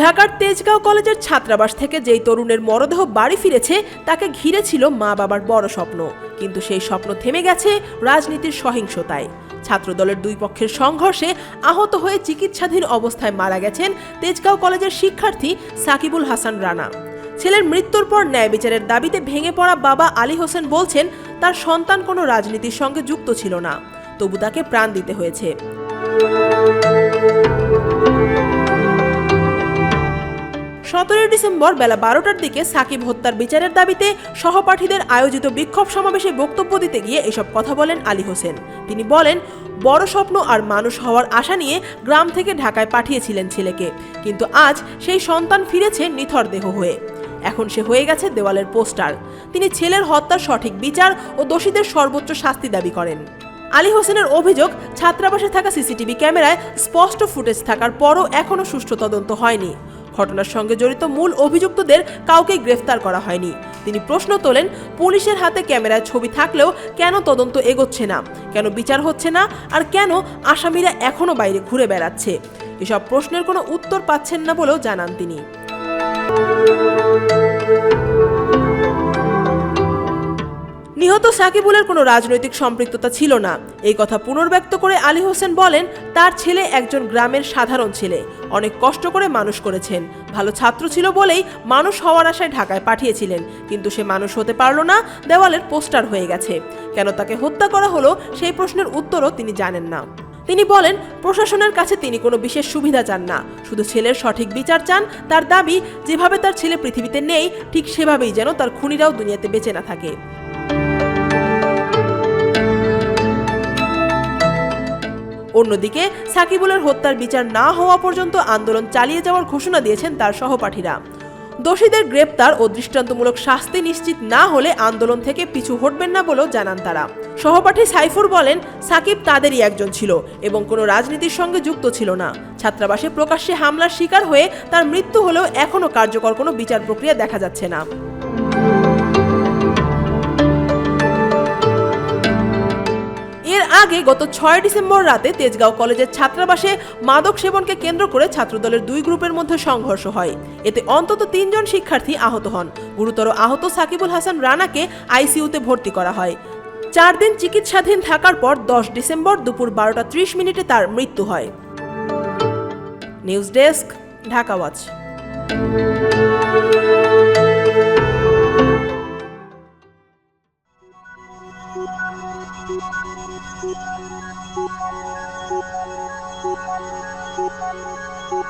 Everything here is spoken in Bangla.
ঢাকার তেজগাঁও কলেজের ছাত্রাবাস থেকে যেই তরুণের মরদেহ বাড়ি ফিরেছে তাকে ঘিরে ছিল মা বাবার বড় স্বপ্ন, কিন্তু সেই স্বপ্ন থেমে গেছে রাজনীতির সহিংসতায়। ছাত্রদলের দুই পক্ষের সংঘর্ষে আহত হয়ে চিকিৎসাধীন অবস্থায় মারা গেছেন তেজগাঁও কলেজের শিক্ষার্থী সাকিবুল হাসান রানা। ছেলের মৃত্যুর পর ন্যায় বিচারের দাবিতে ভেঙে পড়া বাবা আলী হোসেন বলছেন তার সন্তান কোনো রাজনীতির সঙ্গে যুক্ত ছিল না, তবু তাকে প্রাণ দিতে হয়েছে। 17 ডিসেম্বর বেলা 12টার দিকে সাকিব হত্যার বিচারের দাবিতে সহপাঠীদের আয়োজিত বিক্ষোভ সমাবেশে বক্তব্য দিতে গিয়ে এসব কথা বলেন আলী হোসেন। তিনি বলেন, বড় স্বপ্ন আর মানুষ হওয়ার আশা নিয়ে গ্রাম থেকে ঢাকায় পাঠিয়েছিলেন ছেলেকে, কিন্তু আজ সেই সন্তান ফিরেছে নিথর দেহ হয়ে। এখন সে হয়ে গেছে দেওয়ালের পোস্টার। তিনি ছেলের হত্যার সঠিক বিচার ও দোষীদের সর্বোচ্চ শাস্তি দাবি করেন। আলী হোসেনের অভিযোগ, ছাত্রাবাসে থাকা সিসিটিভি ক্যামেরায় স্পষ্ট ফুটেজ থাকার পরও এখনও সুষ্ঠু তদন্ত হয়নি। ঘটনার সঙ্গে জড়িত মূল অভিযুক্তদের কাউকে গ্রেফতার করা হয়নি। তিনি প্রশ্ন তোলেন, পুলিশের হাতে ক্যামেরায় ছবি থাকলেও কেন তদন্ত এগোচ্ছে না, কেন বিচার হচ্ছে না, আর কেন আসামিরা এখনো বাইরে ঘুরে বেড়াচ্ছে? এসব প্রশ্নের কোনো উত্তর পাচ্ছেন না বলেও জানান তিনি। নিহত সাকিবুলের কোনো রাজনৈতিক সম্পৃক্ততা ছিল না, এই কথা পুনর্ব্যক্ত করে আলী হোসেন বলেন, তার ছেলে একজন গ্রামের সাধারণ ছেলে, অনেক কষ্ট করে মানুষ করেছেন, ভালো ছাত্র ছিল বলেই মানুষ হওয়ার আশায় ঢাকায় পাঠিয়েছিলেন, কিন্তু সে মানুষ হতে পারল না, দেওয়ালের পোস্টার হয়ে গেছে। কেন তাকে হত্যা করা হলো সেই প্রশ্নের উত্তরও তিনি জানেন না। তিনি বলেন, প্রশাসনের কাছে তিনি কোনো বিশেষ সুবিধা চান না, শুধু ছেলের সঠিক বিচার চান। তার দাবি, যেভাবে তার ছেলে পৃথিবীতে নেই ঠিক সেভাবেই যেন তার খুনিরাও দুনিয়াতে বেঁচে না থাকে। অন্যদিকে সাকিবুলের হত্যার বিচার না হওয়া পর্যন্ত আন্দোলন চালিয়ে যাওয়ার ঘোষণা দিয়েছেন তার সহপাঠীরা। দোষীদের গ্রেপ্তার ও দৃষ্টান্তমূলক শাস্তি নিশ্চিত না হলে আন্দোলন থেকে পিছু হটবেন না বলেও জানান তারা। সহপাঠী সাইফুর বলেন, সাকিব তাদেরই একজন ছিল এবং কোনো রাজনীতির সঙ্গে যুক্ত ছিল না। ছাত্রাবাসে প্রকাশ্যে হামলার শিকার হয়ে তার মৃত্যু হলেও এখনও কার্যকর কোনো বিচার প্রক্রিয়া দেখা যাচ্ছে না। এর আগে গত 6 ডিসেম্বর রাতে তেজগাঁও কলেজের ছাত্রাবাসে মাদক সেবনকে কেন্দ্র করে ছাত্রদলের দুই গ্রুপের মধ্যে সংঘর্ষ হয়। এতে অন্তত 3 জন শিক্ষার্থী আহত হন। গুরুতর আহত সাকিবুল হাসান রানাকে আইসিইউতে ভর্তি করা হয়। 4 দিন চিকিৎসাধীন থাকার পর 10 ডিসেম্বর দুপুর 12:30 তার মৃত্যু হয়। News desk, Dhaka watch. Thank you.